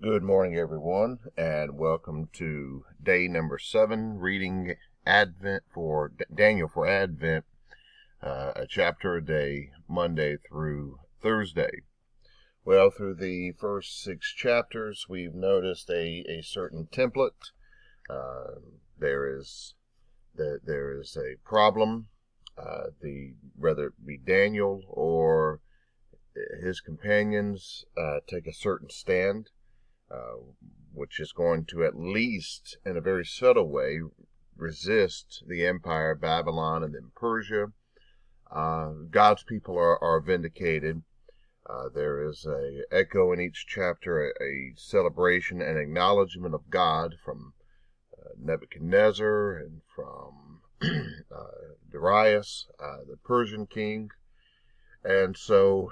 Good morning, everyone, and welcome to day number 7, reading Advent for Daniel for Advent, a chapter a day, Monday through Thursday. Well, through the first 6 chapters, we've noticed a certain template. There is a problem. Whether it be Daniel or his companions take a certain stand. Which is going to, at least in a very subtle way, resist the empire of Babylon and then Persia. God's people are vindicated. There is a echo in each chapter, a celebration and acknowledgement of God from Nebuchadnezzar and from Darius, the Persian king. And so,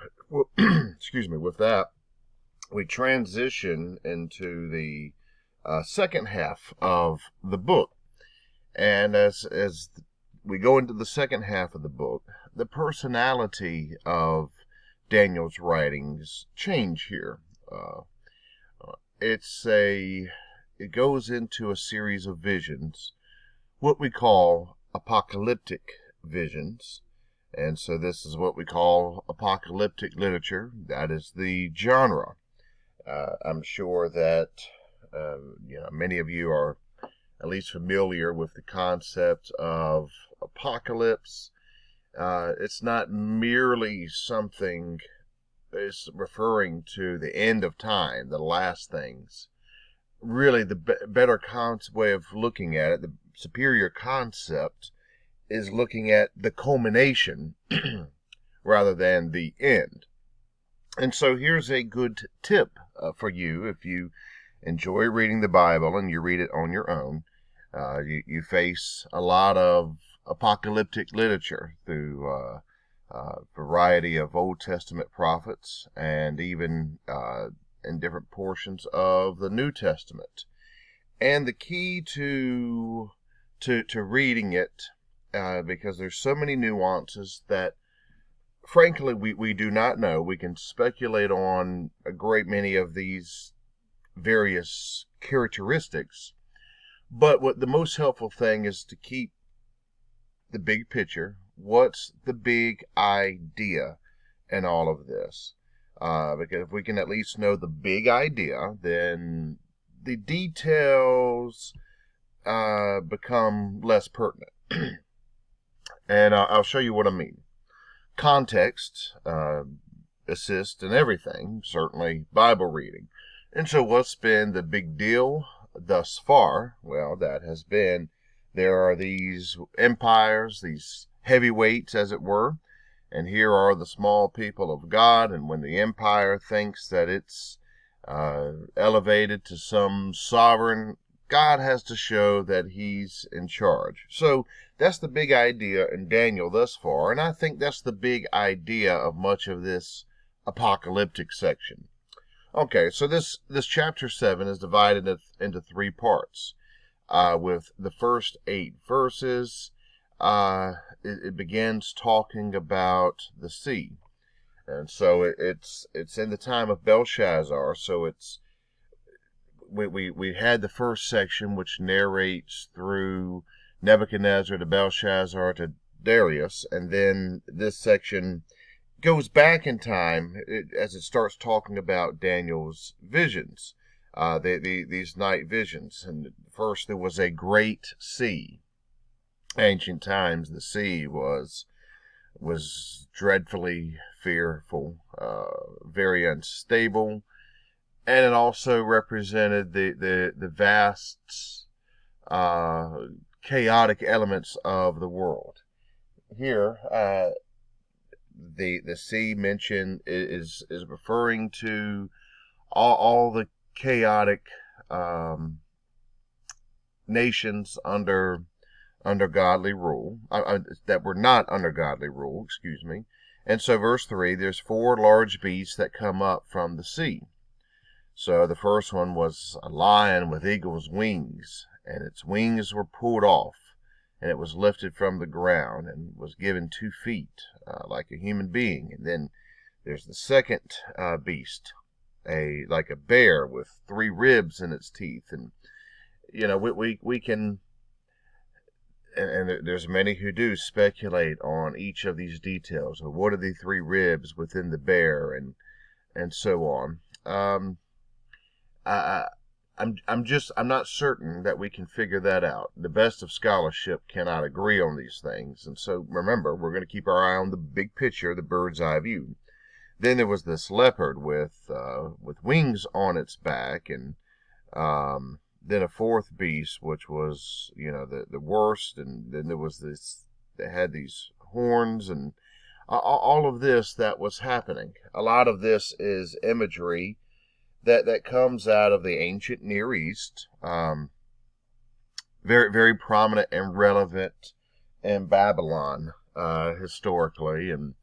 excuse me, with that, we transition into the second half of the book. And as we go into the second half of the book, the personality of Daniel's writings change here. It goes into a series of visions, what we call apocalyptic visions. And so this is what we call apocalyptic literature. That is the genre. I'm sure that many of you are at least familiar with the concept of apocalypse. It's not merely something it's referring to the end of time, the last things. Really, the better way of looking at it, the superior concept, is looking at the culmination rather than the end. And so here's a good tip for you if you enjoy reading the Bible and you read it on your own. You face a lot of apocalyptic literature through a variety of Old Testament prophets and even in different portions of the New Testament. And the key to reading it, because there's so many nuances that frankly, we do not know. We can speculate on a great many of these various characteristics. But what the most helpful thing is to keep the big picture. What's the big idea in all of this? Because if we can at least know the big idea, then the details become less pertinent. And I'll show you what I mean. Context assists in everything, certainly Bible reading. And so what's been the big deal thus far? Well, that has been there are these empires, these heavyweights, as it were, and here are the small people of God, and when the empire thinks that it's elevated to some sovereign, God has to show that he's in charge. So that's the big idea in Daniel thus far, and I think that's the big idea of much of this apocalyptic section. Okay, so this chapter 7 is divided into 3 parts. With the first 8 verses, it begins talking about the sea. And so it's in the time of Belshazzar, so we had the first section which narrates through Nebuchadnezzar to Belshazzar to Darius, and then this section goes back in time as it starts talking about Daniel's visions, these night visions. And first there was a great sea. Ancient times, the sea was dreadfully fearful, very unstable. And it also represented the vast, chaotic elements of the world. Here, the sea mentioned is referring to all the chaotic nations under godly rule, that were not under godly rule, excuse me. And so verse 3, there's 4 large beasts that come up from the sea. So the first one was a lion with eagle's wings, and its wings were pulled off, and it was lifted from the ground and was given 2 feet, like a human being. And then there's the second beast, like a bear with 3 ribs in its teeth. And we can, and there's many who do speculate on each of these details. Or what are the 3 ribs within the bear, and so on. I'm not certain that we can figure that out. The best of scholarship cannot agree on these things. And so remember, we're going to keep our eye on the big picture, the bird's eye view. Then there was this leopard with wings on its back, and then a 4th beast, which was, the worst. And then there was this that had these horns, and all of this that was happening. A lot of this is imagery that comes out of the ancient Near East, very, very prominent and relevant in Babylon historically. And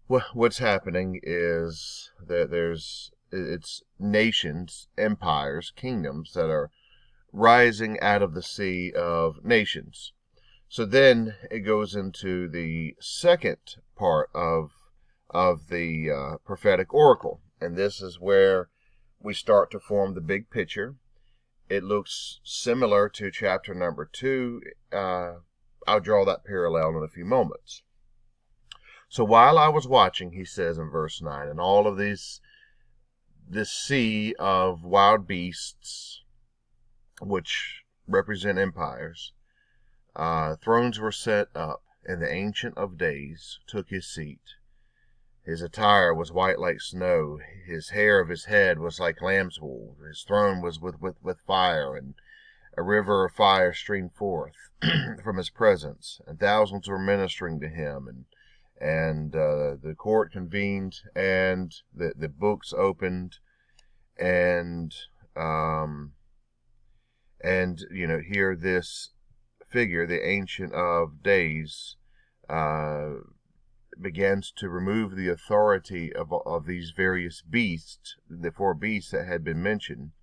what's happening is that it's nations, empires, kingdoms that are rising out of the sea of nations. So then it goes into the second part of the prophetic oracle. And this is where we start to form the big picture. It looks similar to chapter number 2. I'll draw that parallel in a few moments. So while I was watching, he says in verse 9, and all of this sea of wild beasts, which represent empires, thrones were set up, and the Ancient of Days took his seat. His attire was white like snow. His hair of his head was like lamb's wool. His throne was with fire, and a river of fire streamed forth from his presence. And thousands were ministering to him. And the court convened, and the books opened, and here this figure, the Ancient of Days, begins to remove the authority of these various beasts, the 4 beasts that had been mentioned.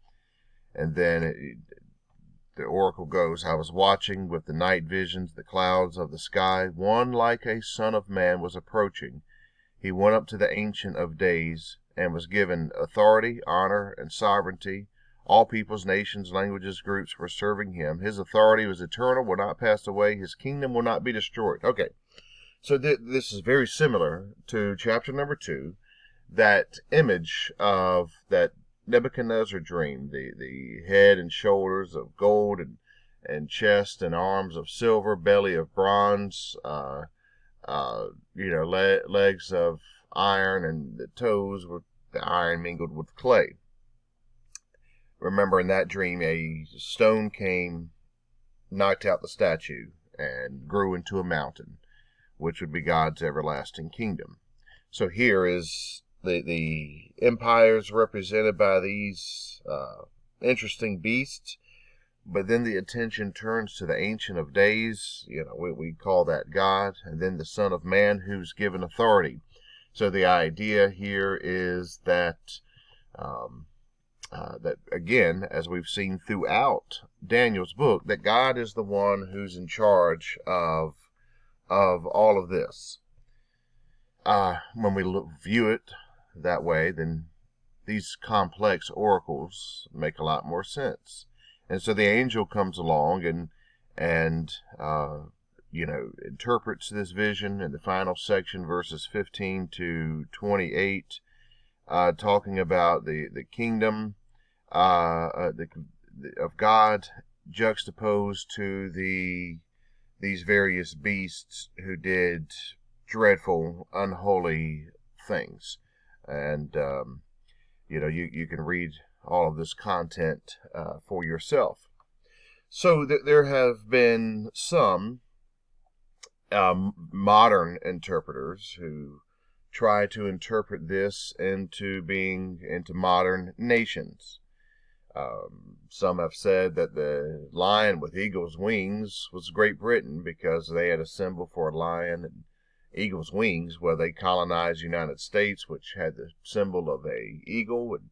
And then the oracle goes, I was watching with the night visions, the clouds of the sky. One like a son of man was approaching. He went up to the Ancient of Days and was given authority, honor, and sovereignty. All peoples, nations, languages, groups were serving him. His authority was eternal, will not pass away. His kingdom will not be destroyed. Okay. So this is very similar to chapter number 2, that image of that Nebuchadnezzar dream, the head and shoulders of gold, and chest and arms of silver, belly of bronze, legs of iron, and the toes with the iron mingled with clay. Remember, in that dream, a stone came, knocked out the statue, and grew into a mountain, which would be God's everlasting kingdom. So here is the empires represented by these interesting beasts, but then the attention turns to the Ancient of Days. We call that God, and then the Son of Man, who's given authority. So the idea here is that that again, as we've seen throughout Daniel's book, that God is the one who's in charge of all of this. When we view it that way, then these complex oracles make a lot more sense. And so the angel comes along and interprets this vision in the final section, verses 15 to 28, talking about the kingdom of God juxtaposed to these various beasts who did dreadful, unholy things. And, you can read all of this content for yourself. So there have been some modern interpreters who try to interpret this into modern nations. Some have said that the lion with eagle's wings was Great Britain, because they had a symbol for a lion and eagle's wings, where they colonized the United States, which had the symbol of a eagle, and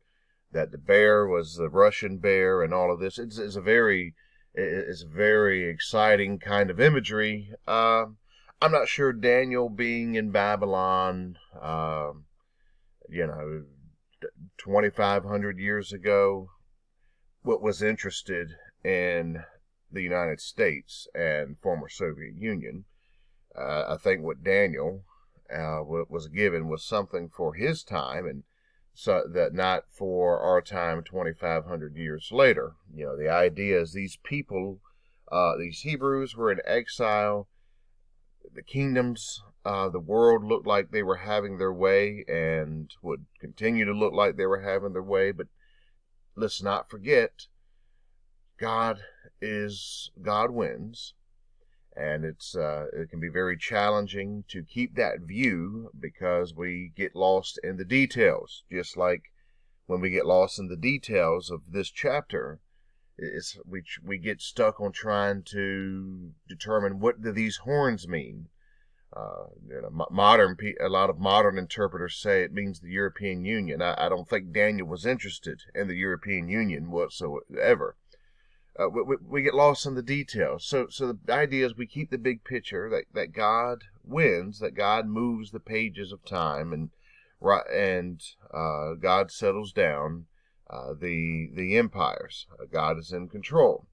that the bear was the Russian bear, and all of this. It's a very exciting kind of imagery. I'm not sure Daniel being in Babylon, 2,500 years ago, what was interested in the United States and former Soviet Union. I think what Daniel what was given was something for his time, and so that not for our time 2,500 years later. The idea is these people, these Hebrews, were in exile. The kingdoms, the world looked like they were having their way and would continue to look like they were having their way. But let's not forget, God wins. And it can be very challenging to keep that view because we get lost in the details. Just like when we get lost in the details of this chapter, we get stuck on trying to determine what do these horns mean. A lot of modern interpreters say it means the European Union. I don't think Daniel was interested in the European Union whatsoever. We get lost in the details. So the idea is we keep the big picture that God wins, that God moves the pages of time, and God settles down the empires. God is in control.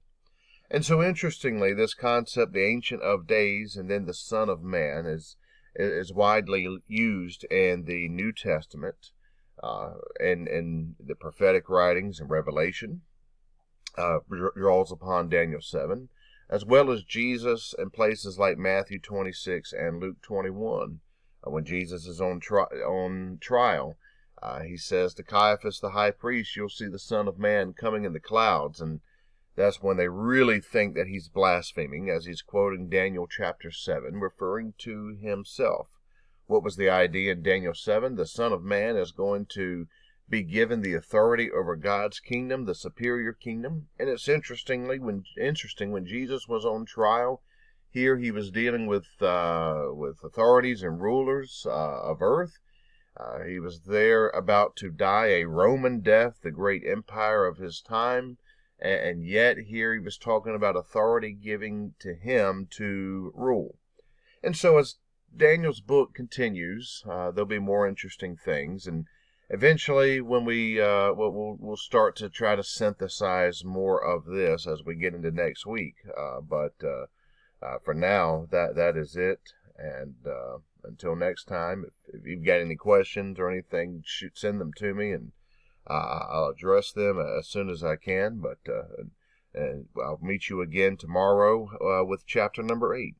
And so interestingly, this concept, the Ancient of Days and then the Son of Man, is widely used in the New Testament, in the prophetic writings and Revelation. Draws upon Daniel 7, as well as Jesus in places like Matthew 26 and Luke 21. When Jesus is on trial, he says to Caiaphas the high priest, "You'll see the Son of Man coming in the clouds," and that's when they really think that he's blaspheming, as he's quoting Daniel chapter 7, referring to himself. What was the idea in Daniel 7? The Son of Man is going to be given the authority over God's kingdom, the superior kingdom. And it's interesting when Jesus was on trial. Here he was dealing with authorities and rulers of earth. He was there about to die a Roman death, the great empire of his time, and yet here he was talking about authority giving to him to rule. And so as Daniel's book continues, there'll be more interesting things, and eventually, when we'll start to try to synthesize more of this as we get into next week. But for now, that is it. And until next time, if you've got any questions or anything, send them to me, and I'll address them as soon as I can. But and I'll meet you again tomorrow with chapter number 8.